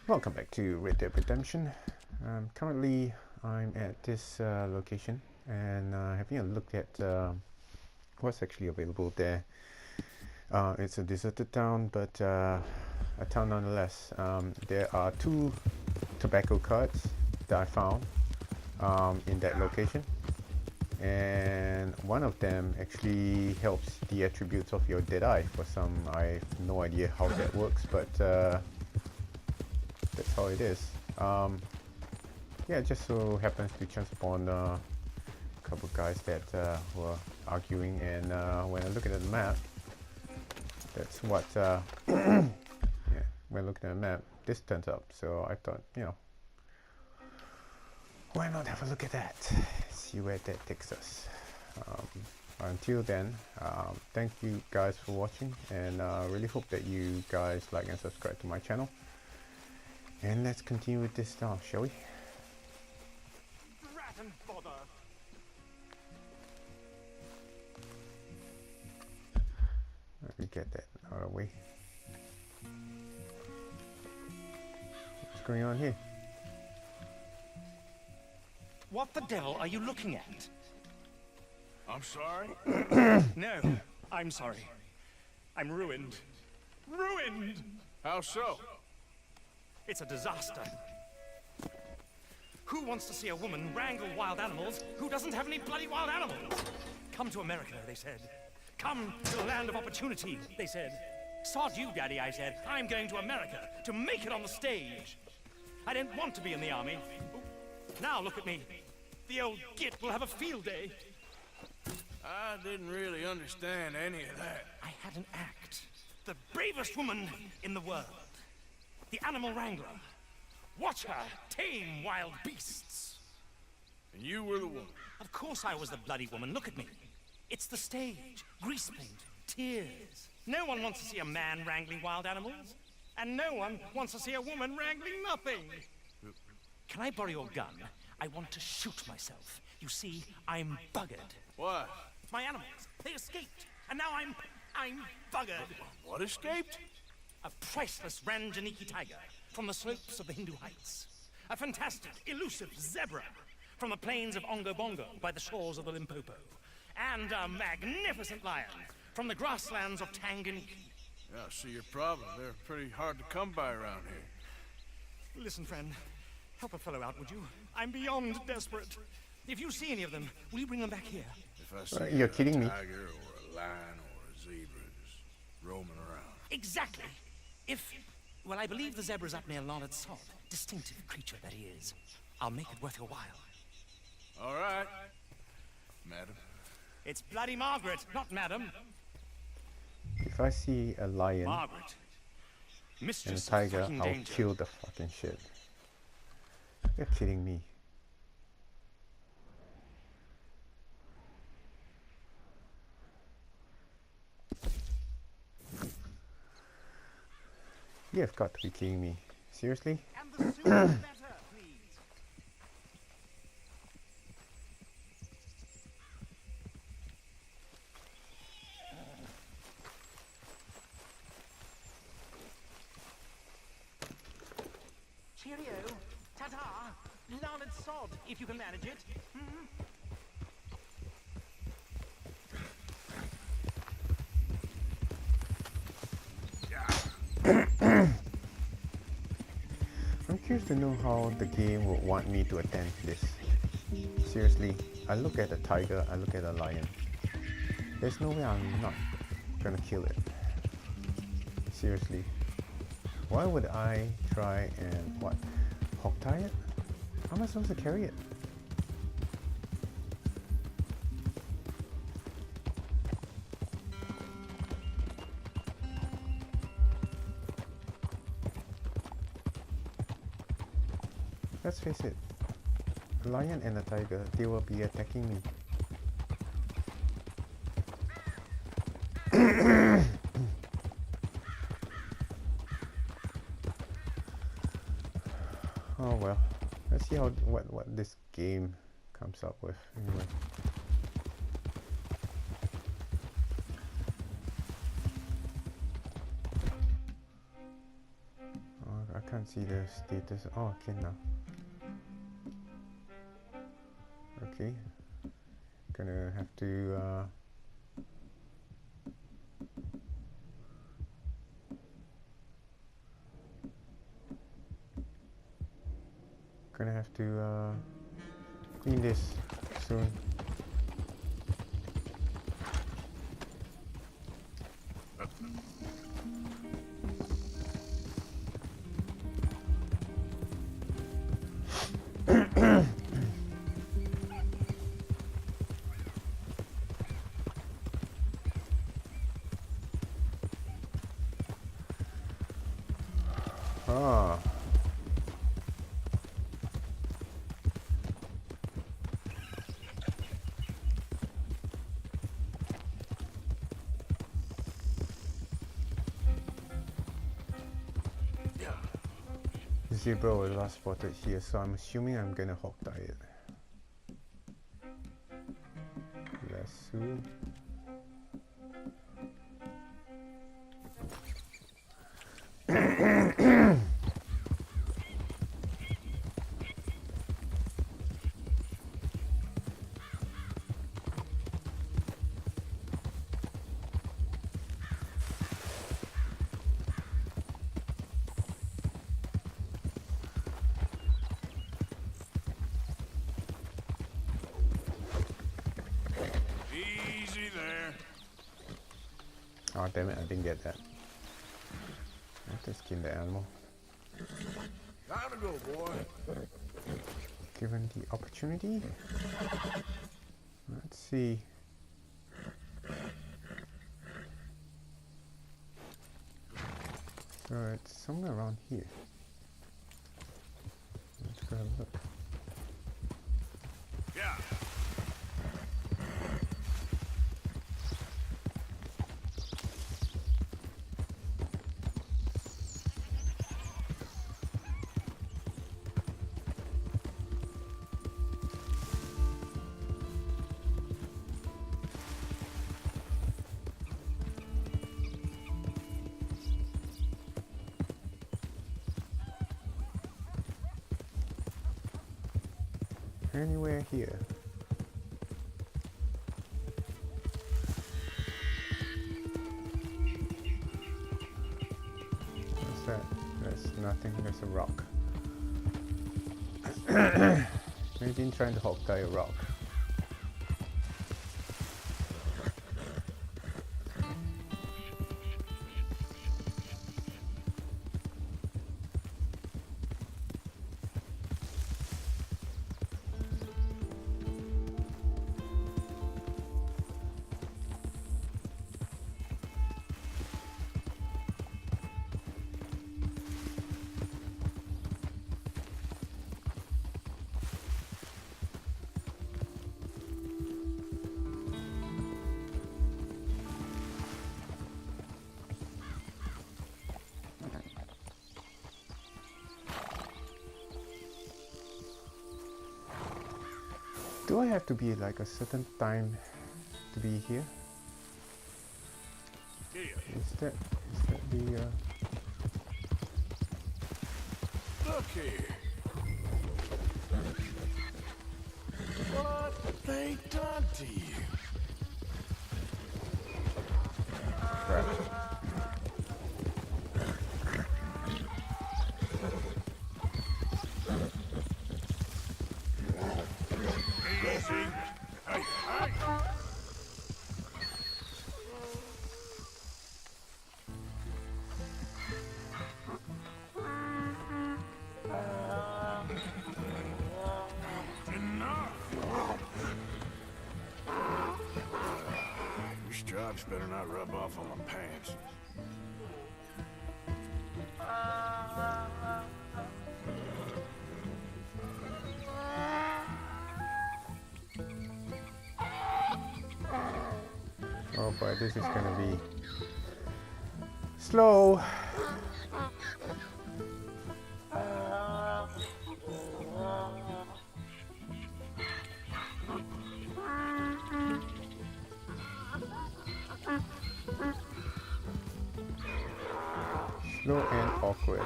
Welcome back to Red Dead Redemption. Currently, I'm at this location and having a look at what's actually available there. It's a deserted town, but a town nonetheless. There are 2 tobacco cards that I found in that location, and one of them actually helps the attributes of your dead eye. For some, I have no idea how that works, but that's how it is. Yeah, it just so happens to chance upon a couple guys that were arguing, and when I look at the map, that's what yeah, when looking at the map, this turns up. So I thought, you know, why not have a look at that, see where that takes us. Until then, thank you guys for watching, and really hope that you guys like and subscribe to my channel. And let's continue with this now, shall we? Rat and bother. Let me get that out of the way. What's going on here? What the devil are you looking at? I'm sorry? No, I'm sorry. I'm ruined. Ruined! How so? It's a disaster. Who wants to see a woman wrangle wild animals who doesn't have any bloody wild animals? Come to America, they said. Come to the land of opportunity, they said. Sod you, Daddy, I said. I'm going to America to make it on the stage. I didn't want to be in the army. Now look at me. The old git will have a field day. I didn't really understand any of that. I had an act. The bravest woman in the world. The animal wrangler. Watch her tame wild beasts. And you were the woman. Of course I was the bloody woman. Look at me. It's the stage. Grease paint. Tears. No one wants to see a man wrangling wild animals. And no one wants to see a woman wrangling nothing. Can I borrow your gun? I want to shoot myself. You see, I'm buggered. Why? My animals, they escaped. And now I'm buggered. What escaped? A priceless Ranjaniki tiger from the slopes of the Hindu Heights. A fantastic, elusive zebra from the plains of Ongo Bongo by the shores of the Limpopo. And a magnificent lion from the grasslands of Tanganyika. Yeah, I see your problem. They're pretty hard to come by around here. Listen, friend, help a fellow out, would you? I'm beyond desperate. If you see any of them, will you bring them back here? If I see You're kidding me. a tiger or a lion or a zebra just roaming around. Exactly. Well, I believe the zebra's up near Larned Sod. Distinctive creature that he is. I'll make it worth your while. All right, madam. It's bloody Margaret, not madam. If I see a lion Margaret. and a Mistress of tiger, fucking I'll danger. kill the fucking shit. You're kidding me. You have got to be kidding me. Seriously? And the sooner the better, please. Cheerio. Ta-ta. Larned Sod, if you can manage it. I'm curious to know how the game would want me to attempt this. Seriously, I look at a tiger, I look at a lion. There's no way I'm not gonna kill it. Seriously. Why would I try and, what, hog tie it? How am I supposed to carry it? Let's face it, a lion and a tiger, they will be attacking me. Oh well, let's see how what this game comes up with anyway. I can't see the status. Oh, okay now. Okay. Gonna have to clean this soon. Ah. Zebra was last spotted here, so I'm assuming I'm gonna hog tie it. Lasso. Easy there. Oh damn it, I didn't get that. I have to skin the animal. Time to go, boy. Given the opportunity. Let's see. So it's somewhere around here. Let's go have a look. Yeah. Anywhere here. What's that? That's nothing, that's a rock. Imagine trying to hog tie a rock. Do I have to be like a certain time to be here? Is that the Look here. What they done to you? crap? Easy. Hey, hey. Your stripes better not rub off on my pants. Oh boy, this is gonna be slow. Slow and awkward.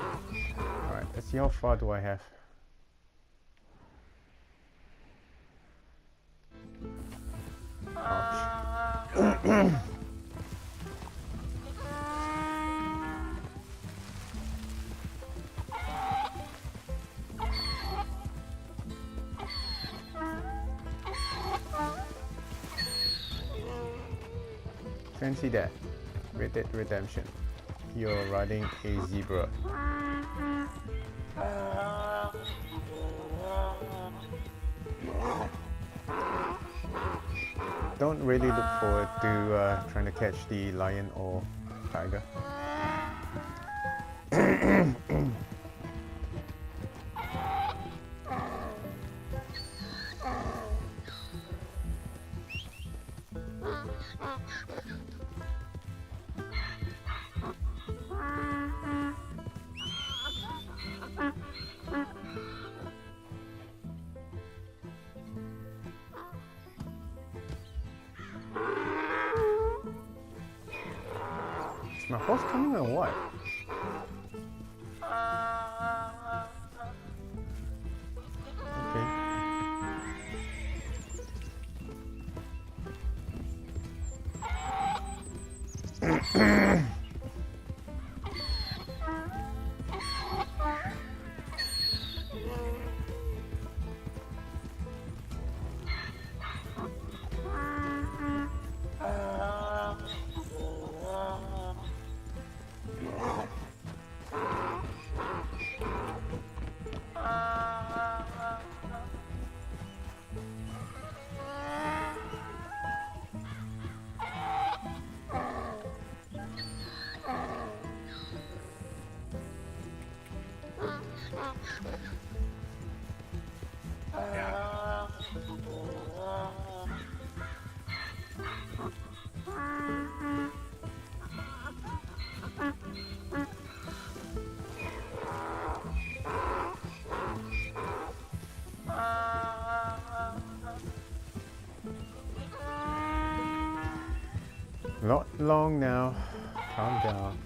Alright, let's see how far do I have. Ouch. Fancy that. Red Dead Redemption. You're riding a zebra. Don't really look forward to trying to catch the lion or tiger. Is my horse coming or what? Okay. Not long now. Calm down.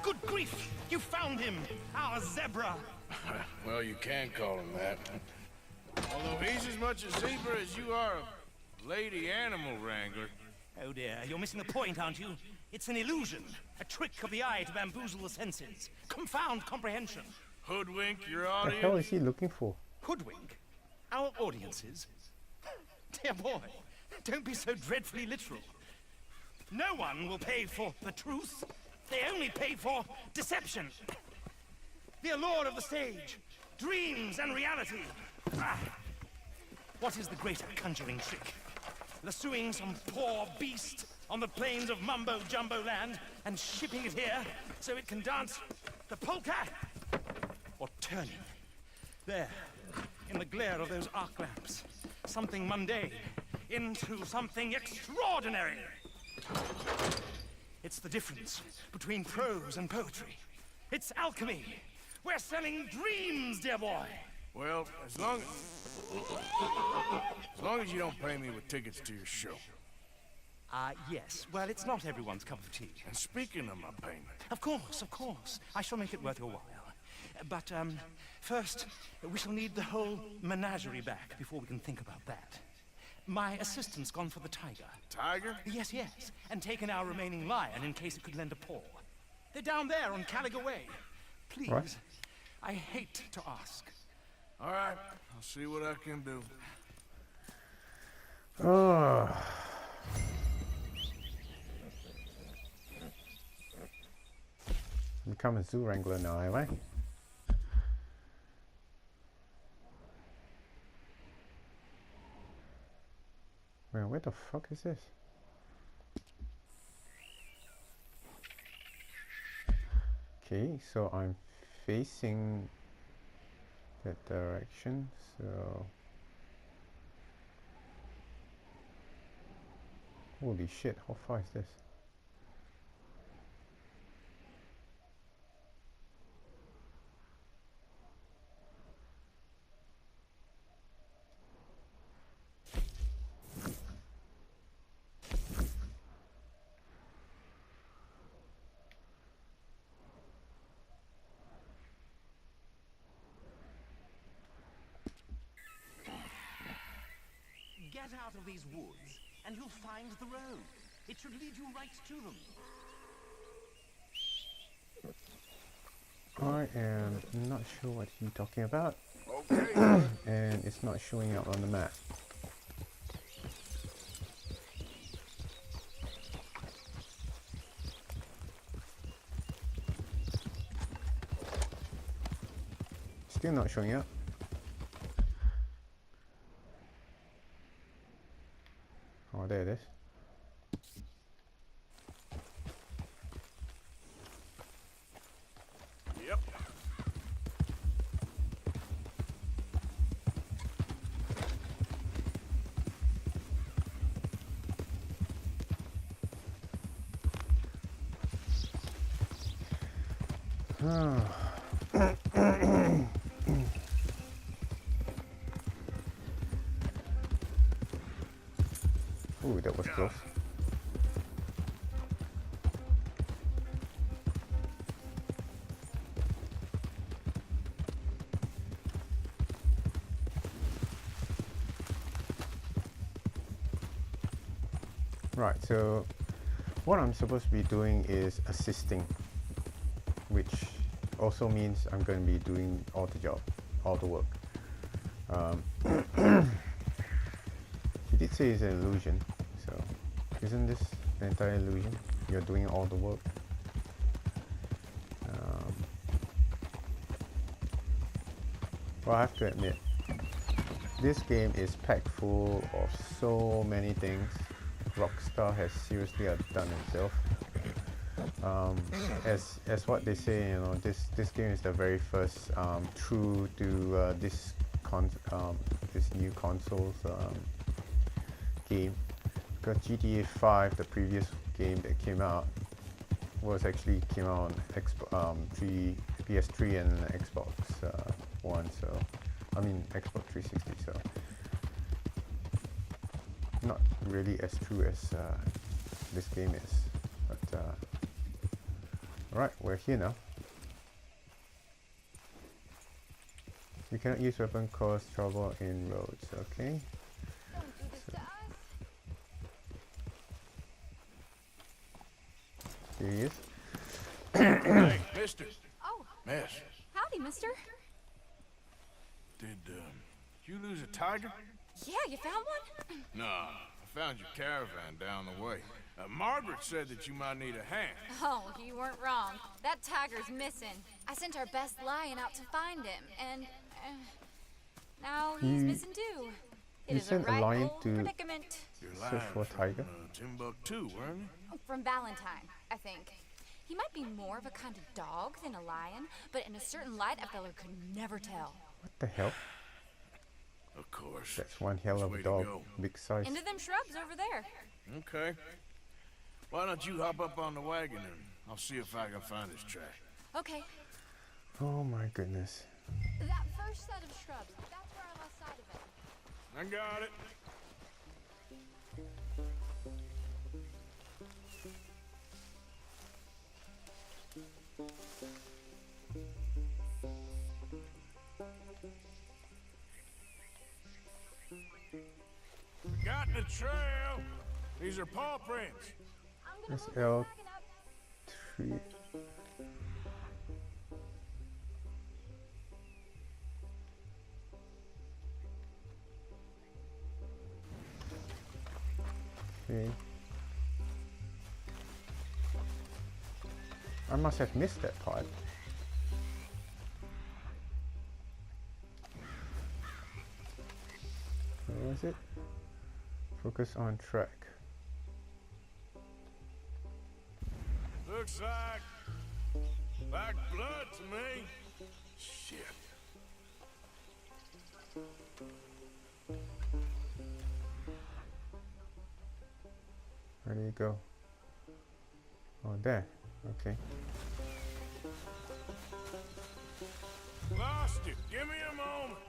Good grief! You found him! Our zebra! Well, you can call him that. Although he's as much a zebra as you are a lady animal wrangler. Oh dear, you're missing the point, aren't you? It's an illusion. A trick of the eye to bamboozle the senses. Confound comprehension. Hoodwink your What the hell audience. is he looking for? Hoodwink? Our audiences? Dear boy, don't be so dreadfully literal. No one will pay for the truth. They only pay for deception. The allure of the stage, dreams and reality. Ah. What is the greater conjuring trick? Lassoing some poor beast on the plains of mumbo-jumbo land and shipping it here so it can dance the polka? Or turning, there, in the glare of those arc lamps, something mundane into something extraordinary? It's the difference between prose and poetry. It's alchemy. We're selling dreams, dear boy. Well, as long as you don't pay me with tickets to your show. Yes. Well, it's not everyone's cup of tea. And speaking of my payment, Of course. I shall make it worth your while. But, first, we shall need the whole menagerie back before we can think about that. My assistant's gone for the tiger. Tiger? Yes, and taken our remaining lion in case it could lend a paw. They're down there on Caliga Way. Please, What? I hate to ask. All right, I'll see what I can do. Oh. Become a zoo wrangler now, am I? Well, where the fuck is this? Okay, so I'm facing that direction. So holy shit, how far is this? Get out of these woods, and you'll find the road. It should lead you right to them. I am not sure what he's talking about, Okay. and it's not showing up on the map. Still not showing up. Oh, there it is. Yep. Ooh, that was close. Right, so what I'm supposed to be doing is assisting, which also means I'm going to be doing all the job, all the work. He did say it's an illusion, so isn't this an entire illusion? You're doing all the work. Well, I have to admit, this game is packed full of so many things. RockStar has seriously outdone itself. As what they say, you know, this game is the very first true to this new consoles game. Because GTA 5, the previous game that came out, came out on PS3 and Xbox One. So I mean Xbox 360. So not really as true as this game is, but alright, we're here now. You cannot use weapon cause trouble in roads, okay? Don't do this to us. Here he is. Hey, mister. Oh, Miss, howdy, mister. did you lose a tiger? Yeah, you found one? No, I found your caravan down the way. Margaret said that you might need a hand. Oh, you weren't wrong. That tiger's missing. I sent our best lion out to find him, and now he's missing too. It you is a sent a right lion old to predicament. Your search lion for a tiger? Timbuktu, weren't you? From Valentine, I think. He might be more of a kind of dog than a lion, but in a certain light, a fella could never tell. What the hell? Of course. That's one hell Which of way a to dog. go? Big size. Into them shrubs over there. Okay. Why don't you hop up on the wagon and I'll see if I can find his track. Okay. Oh my goodness. That first set of shrubs, that's where I lost sight of it. I got it. Got the trail. These are paw prints. I'm gonna That's move the L wagon up. 3. Okay. I must have missed that part. Where was it? Focus on track. Looks like blood to me. Shit. Where do you go? Oh, there. Okay. Lost it. Give me a moment.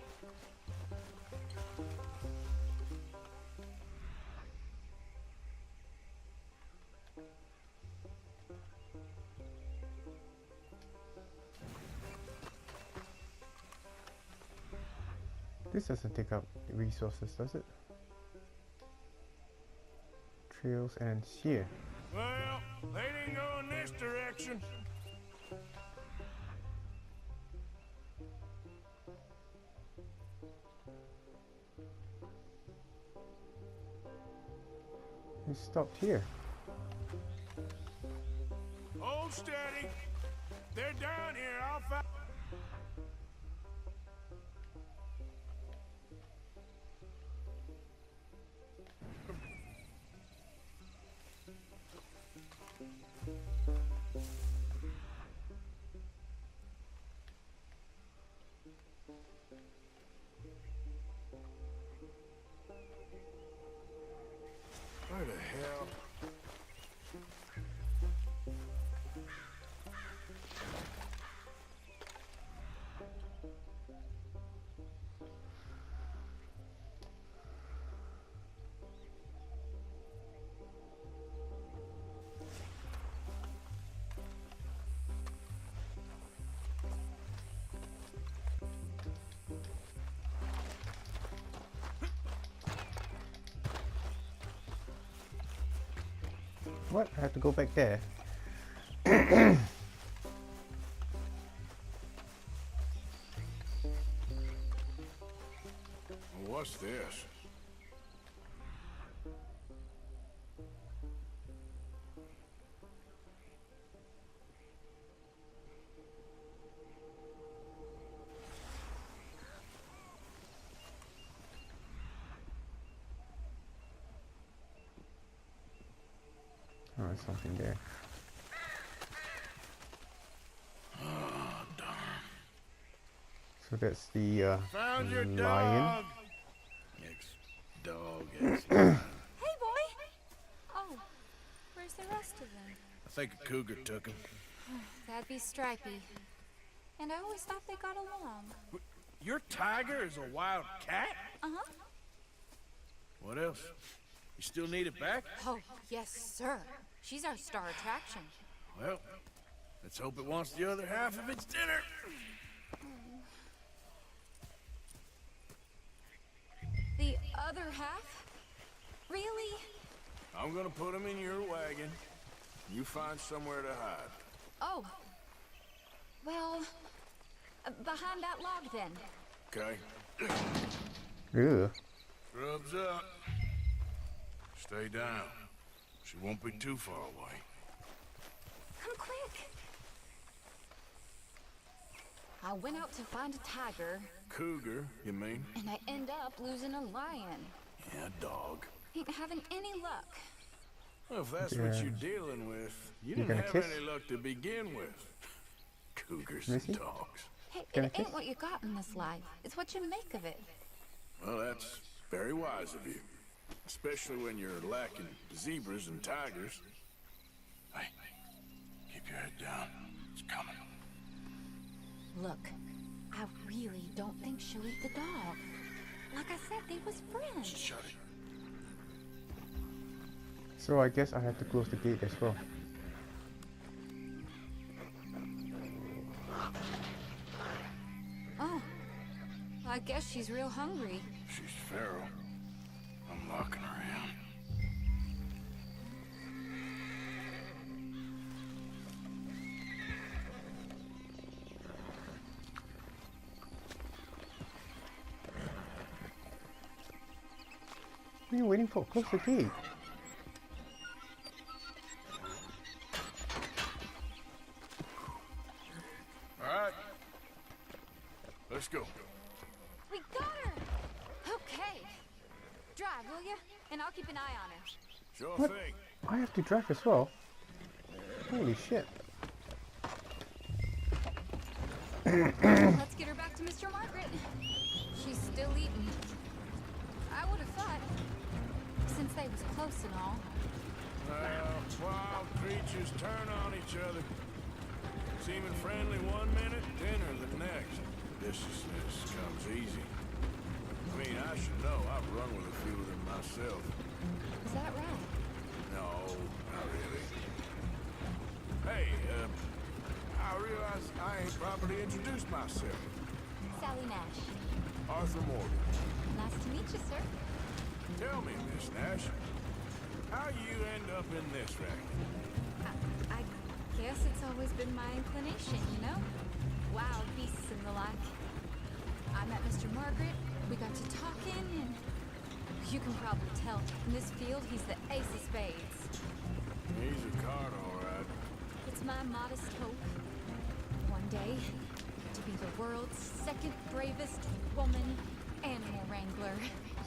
This doesn't take up resources, does it? Trails and shear. Well, they didn't go in this direction. He stopped here. Hold steady. They're down here. I'll find. Where the hell? What? I have to go back there. What's this? Oh, there's something there. Oh, darn. So that's the Found your lion. dog. Ex-dog, ex. Hey, boy! Oh, where's the rest of them? I think a cougar took him. That'd be Stripey. And I always thought they got along. Your tiger is a wild cat? Uh-huh. What else? You still need it back? Oh, yes, sir. She's our star attraction. Well, let's hope it wants the other half of its dinner. The other half? Really? I'm gonna put him in your wagon. You find somewhere to hide. Oh. Well, behind that log then. Okay? Ugh. Rubs up. Stay down. She won't be too far away. Come quick. I went out to find a tiger, Cougar, you mean? and I end up losing a lion. Yeah, dog. Ain't having any luck. Well, if that's what you're dealing with, you didn't gonna have kiss? any luck to begin with. Cougars Missy? and dogs. Hey, Gonna it ain't kiss? what you got in this life. It's what you make of it. Well, that's very wise of you. Especially when you're lacking zebras and tigers. Hey, keep your head down. It's coming. Look, I really don't think she'll eat the dog. Like I said, they was friends. Shut it. So I guess I have to close the gate as well. Oh, I guess she's real hungry. She's feral. I'm locking her in. What are you waiting for? Close the gate. All right. Let's go. We got her! Okay. Drive, will you? And I'll keep an eye on her. Sure What? thing. I have to drive as well. Holy shit. Let's get her back to Mr. Margaret. She's still eating. I would have thought, since they was close and all. Wild creatures turn on each other. Seeming friendly one minute, dinner the next. Viciousness comes easy. I mean, I should know. I've run with a few of them myself. Is that right? No, not really. Hey, I realize I ain't properly introduced myself. Sally Nash. Arthur Morgan. Nice to meet you, sir. Tell me, Miss Nash, how you end up in this racket? I guess it's always been my inclination, you know? Wild beasts and the like. I met Mr. Margaret, we got to talking, and you can probably tell, in this field, he's the ace of spades. He's a card, all right. It's my modest hope, one day, to be the world's second bravest woman animal wrangler.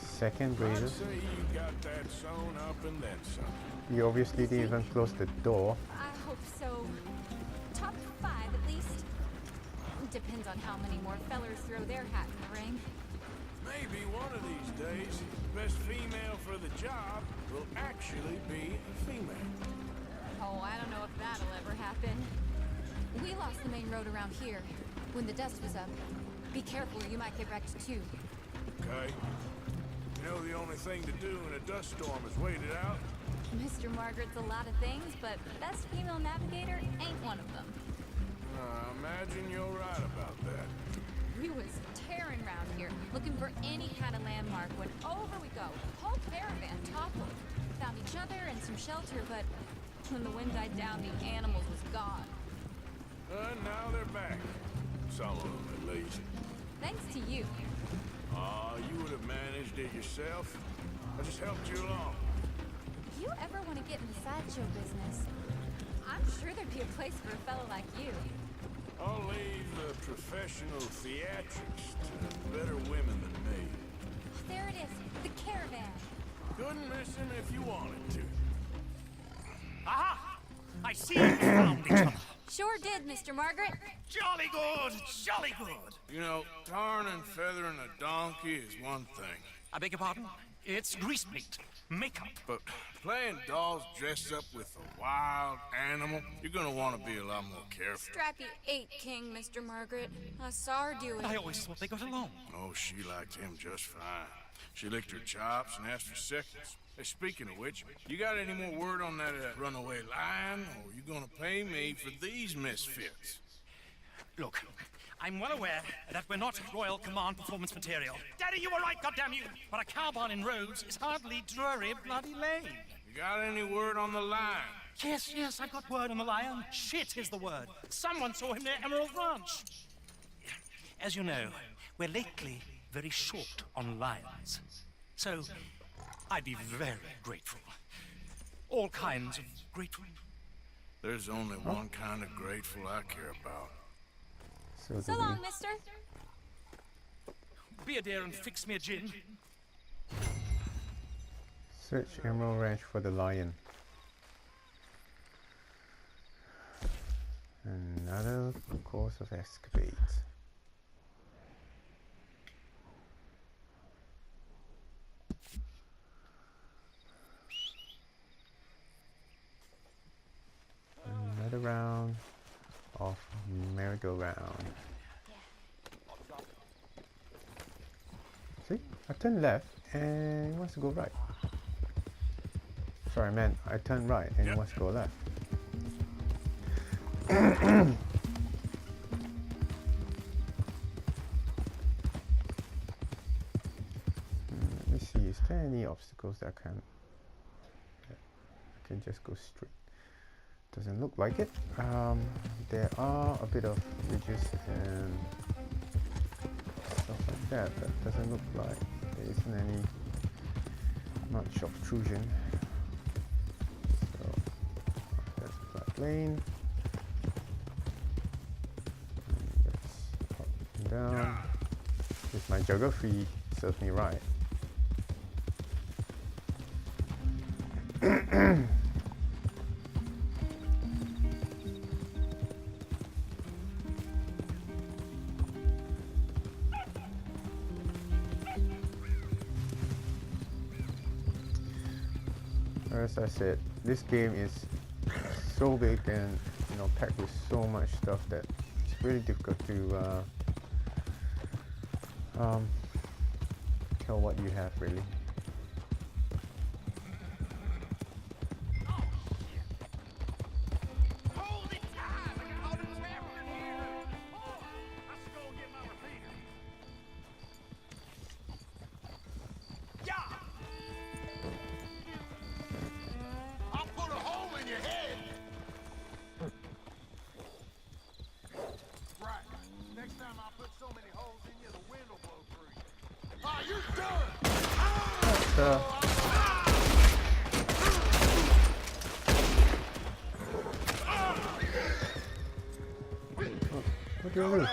Second I'd brazers. say you got that sewn up and then some. You obviously didn't even close the door. I hope so. Top 5 at least. Depends on how many more fellers throw their hat in the ring. Maybe one of these days, best female for the job will actually be a female. Oh, I don't know if that'll ever happen. We lost the main road around here when the dust was up. Be careful or you might get wrecked too. Okay? You know the only thing to do in a dust storm is wait it out? Mr. Margaret's a lot of things, but best female navigator ain't one of them. I imagine you're right about that. We was tearing around here, looking for any kind of landmark when over we go. Whole caravan toppled. Found each other and some shelter, but when the wind died down, the animals was gone. And now they're back. Some of them, at least. Thanks to you. You would have managed it yourself. I just helped you along. If you ever want to get in the sideshow business, I'm sure there'd be a place for a fellow like you. I'll leave the professional theatrics to better women than me. There it is, the caravan. Couldn't miss him if you wanted to. Aha! I see you found each other. Sure did, Mr. Margaret. Jolly good, jolly good. You know, tarring and feathering a donkey is one thing. I beg your pardon? It's grease paint, makeup. But playing dolls dressed up with a wild animal, you're gonna want to be a lot more careful. Strappy ate King, Mr. Margaret. I saw her do it. I always thought they got along. Oh, she liked him just fine. She licked her chops and asked for seconds. Hey, speaking of which, you got any more word on that runaway lion, or you gonna pay me for these misfits? Look, I'm well aware that we're not Royal Command performance material. Daddy, you were right, goddammit! But a cowbarn in Rhodes is hardly Drury Bloody Lane. You got any word on the lion? Yes, I've got word on the lion. Shit is the word. Someone saw him near Emerald Ranch. As you know, we're lately very short on lions. So, I'd be very grateful. All kinds of grateful. There's only one kind of grateful I care about. So long, mister. Be a dear and fix me a gin. Search Emerald Ranch for the lion. Another course of escapades. Another round of merry-go-round. See? I turn left and it wants to go right. Sorry, man. I turn right and it wants to go left. Let me see. Is there any obstacles that I can just go straight? Doesn't look like it. There are a bit of ridges and stuff like that. That doesn't look like there isn't any much obtrusion. So that's a flat lane. And let's up and down. If my geography serves me right. As I said, this game is so big and packed with so much stuff that it's really difficult to tell what you have really. What do you do?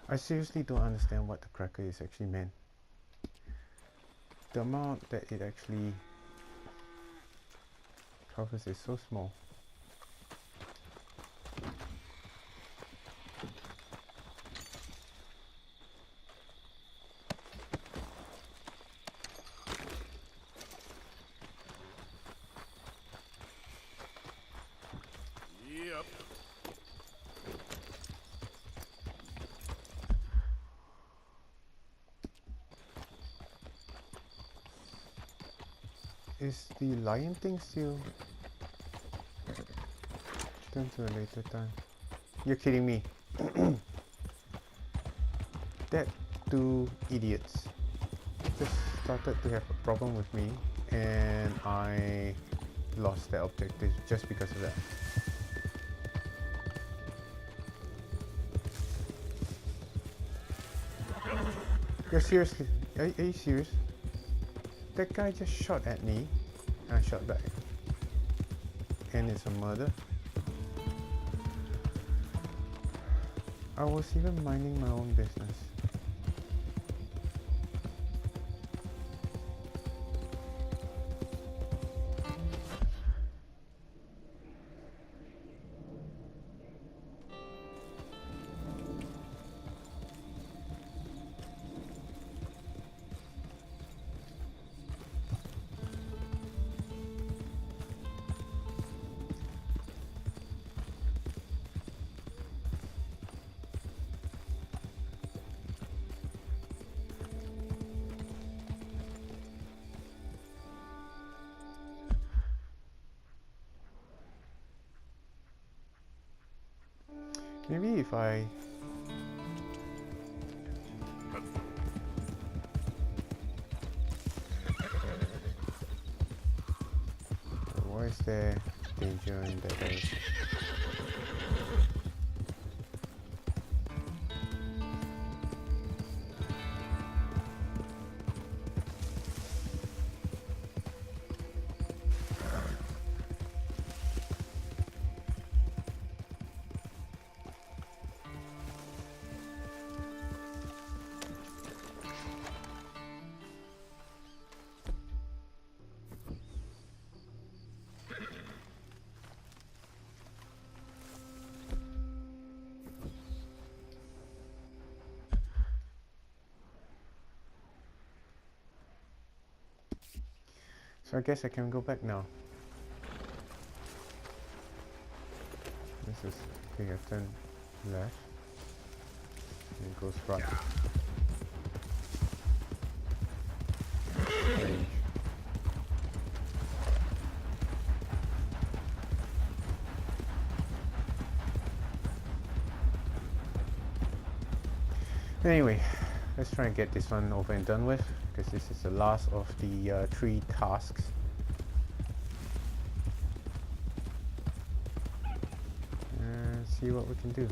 I seriously don't understand what the cracker is actually meant. The amount that it actually covers is so small. Yep. Is the lion thing still turn to a later time? You're kidding me. That two idiots just started to have a problem with me and I lost that objective just because of that. You're seriously, are you serious? That guy just shot at me, and I shot back. And it's a murder. I was even minding my own business. Maybe if I... Why is there danger in that direction? So I guess I can go back now. This is okay, I turn left. And it goes right. Range. Anyway, let's try and get this one over and done with, because this is the last of the 3 tasks. And see what we can do.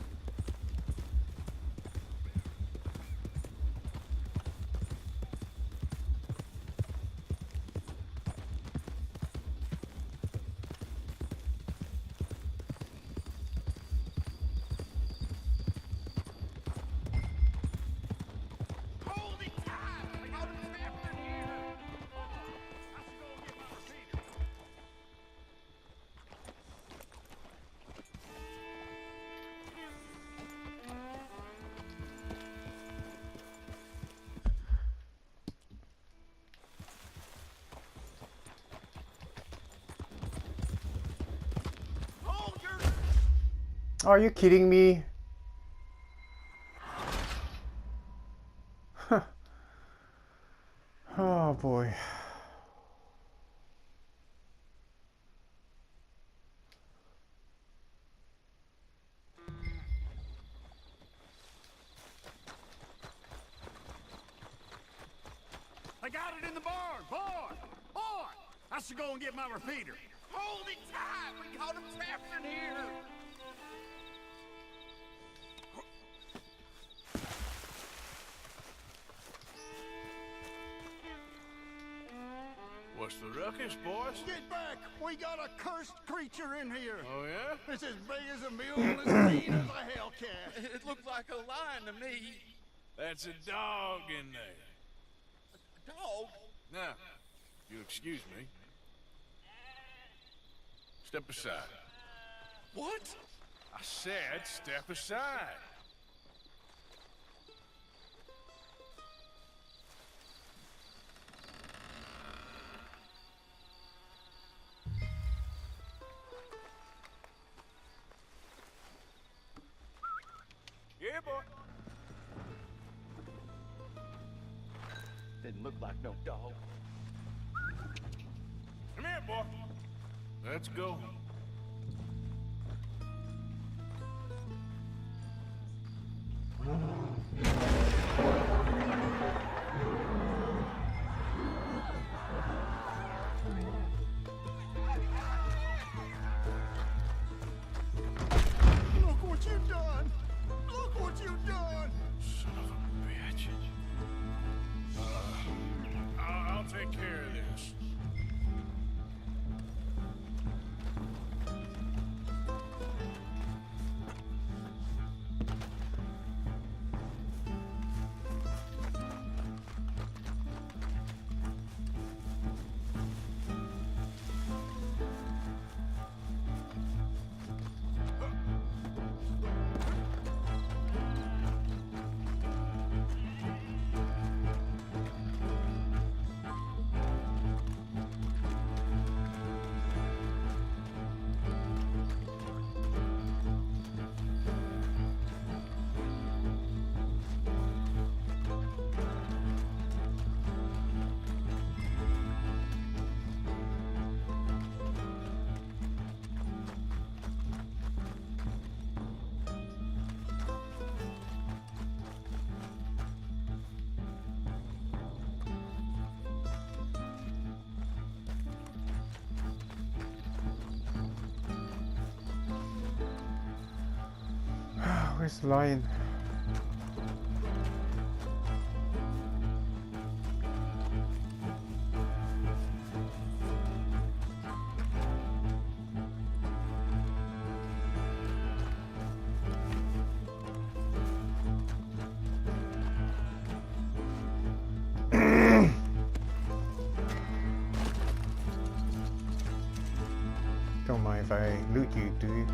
Are you kidding me? Huh. Oh boy. I got it in the barn, boy! Boy! I should go and get my repeater. Hold it tight! We got him trapped in here! What's the ruckus, boys? Get back! We got a cursed creature in here! Oh, yeah? It's as big as a mule and as mean as a hellcat! It looked like a lion to me. That's a dog in there. A dog? Now, you'll excuse me. Step aside. What? I said step aside. Yeah, boy. Didn't look like no dog. Come here, boy. Let's go. Look what you've done! Look what you've done! Son of a bitch. I'll take care of this. Where's the lion? Don't mind if I loot you, do you?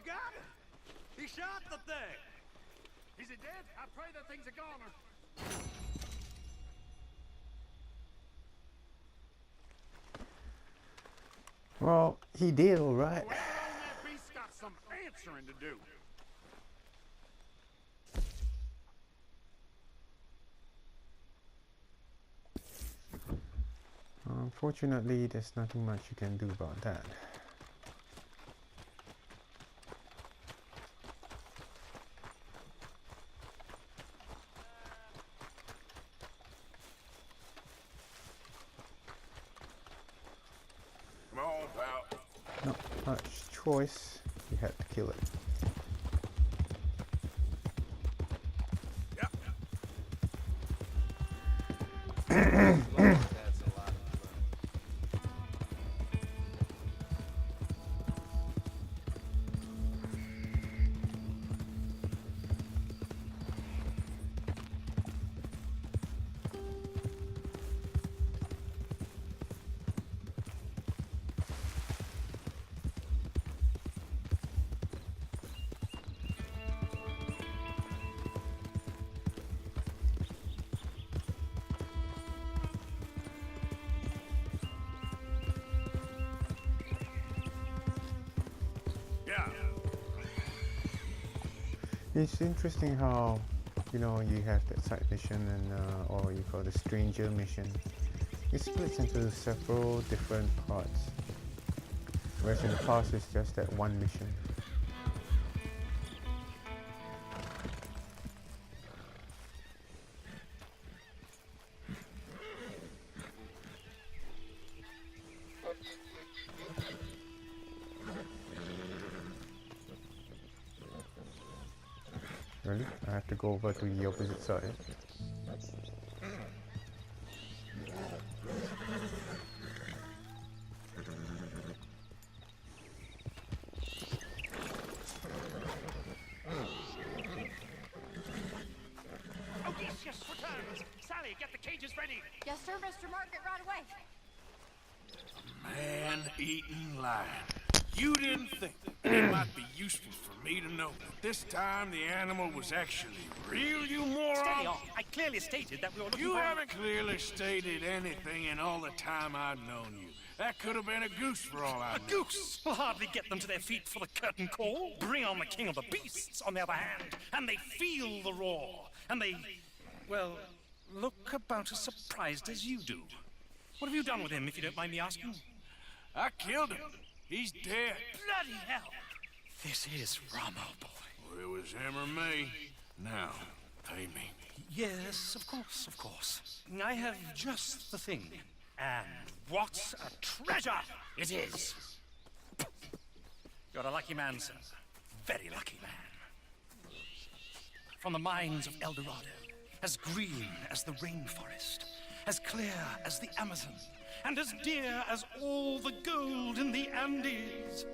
got it? He shot the thing. Is it dead? I pray that thing's a goner. Well, he did all right. Well, that beast's got some answering to do. Unfortunately, there's nothing much you can do about that. Come on, pal. Not much choice. You had to kill it. Yep. That's a lot of fun. Yeah. It's interesting how, you know, you have that side mission and or you call the stranger mission. It splits into several different parts. Whereas in the past it's just that one mission. Really? I have to go over to the opposite side. Oh, yes, returns. Sally, get the cages ready. Yes, sir, Mr. Margaret, right away. Man-eating lion. You didn't think it might be useful for me to know that this time the animal was actually real, you moron? Steady on. I clearly stated that we were looking You for... haven't clearly stated anything in all the time I've known you. That could have been a goose for all I A know. goose will hardly get them to their feet for the curtain call. Bring on the king of the beasts, on the other hand, and they feel the roar. And they, well, look about as surprised as you do. What have you done with him, if you don't mind me asking? I killed him. He's dead. Bloody hell! This is Ramo, boy. Well, it was him or me. Now, pay me. Yes, of course, of course. I have just the thing. And what a treasure it is! You're a lucky man, sir. Very lucky man. From the mines of El Dorado, as green as the rainforest, as clear as the Amazon, and as dear as all the gold in the Andes.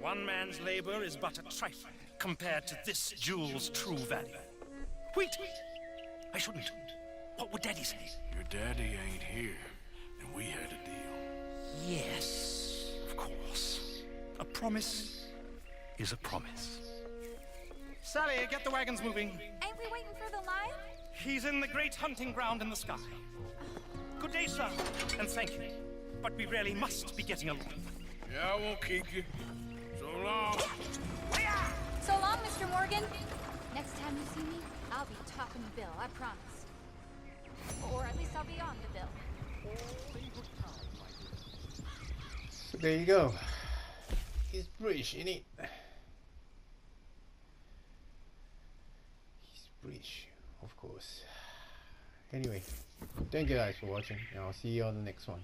One man's labor is but a trifle compared to this jewel's true value. Wait! I shouldn't. What would Daddy say? Your daddy ain't here, and we had a deal. Yes, of course. A promise is a promise. Sally, get the wagons moving. Ain't we waiting for the lion? He's in the great hunting ground in the sky. Good day, sir, and thank you. But we really must be getting along. Yeah, I won't keep you. So long. So long, Mr. Morgan. Next time you see me, I'll be topping the bill, I promise. Or at least I'll be on the bill. So there you go. He's British, innit? He's British, of course. Anyway, thank you guys for watching, and I'll see you on the next one.